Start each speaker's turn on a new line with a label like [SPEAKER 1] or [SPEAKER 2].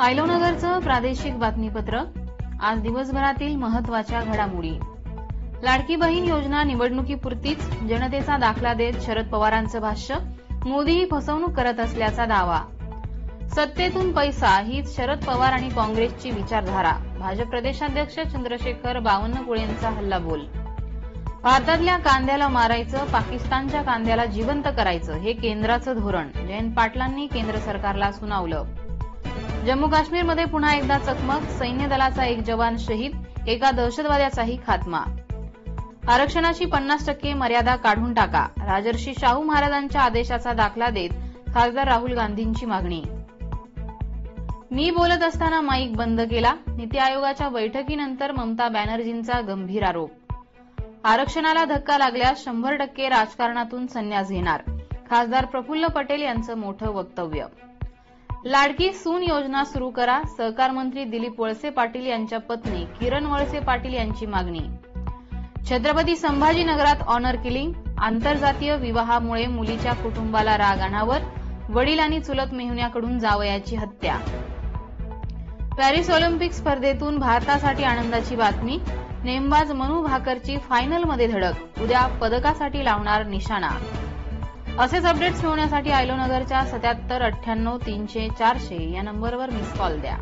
[SPEAKER 1] आयलोनगरचं प्रादेशिक बातमीपत्र। आज दिवसभरातील महत्त्वाच्या घडामोडी। लाडकी बहीण योजना निवडणुकीपुरतीच, जनतेचा दाखला देत शरद पवारांचं भाष्य। मोदी ही फसवणूक करत असल्याचा दावा। सत्तेतून पैसा हीच शरद पवार आणि काँग्रेसची विचारधारा। भाजप प्रदेशाध्यक्ष चंद्रशेखर बावनकुळेंचा हल्लाबोल। भारतातल्या कांद्याला मारायचं, पाकिस्तानच्या कांद्याला जिवंत करायचं हे केंद्राचं धोरण। जयंत पाटलांनी केंद्र सरकारला सुनावलं। जम्मू काश्मीरमध्ये पुन्हा एकदा चकमक, सैन्य दलाचा एक जवान शहीद, एका दहशतवाद्याचाही खात्मा। आरक्षणाची 50% मर्यादा काढून टाका, राजर्षी शाहू महाराजांच्या आदेशाचा दाखला देत खासदार राहुल गांधींची मागणी। मी बोलत असताना माईक बंद केला, नीती आयोगाच्या बैठकीनंतर ममता बॅनर्जींचा गंभीर आरोप। आरक्षणाला धक्का लागल्यास 100% राजकारणातून संन्यास घेणार, खासदार प्रफुल्ल पटेल यांचं मोठं वक्तव्य। लाडकी सून योजना सुरू करा, सहकार मंत्री दिलीप वळसे पाटील यांच्या पत्नी किरण वळसे पाटील यांची मागणी। छत्रपती संभाजीनगरात ऑनर किलिंग, आंतरजातीय विवाहामुळे मुलीच्या कुटुंबाला राग अनावर, वडील आणि चुलत मेहुण्याकडून जावयाची हत्या। पॅरिस ऑलिम्पिक स्पर्धेतून भारतासाठी आनंदाची बातमी, नेमबाज मनू भाकरची फायनलमध्ये धडक, उद्या पदकासाठी लावणार निशाणा। असेच अपडेट्स मिळवण्यासाठी आयलोनगरच्या 77 98 300 400 या नंबरवर मिस कॉल द्या।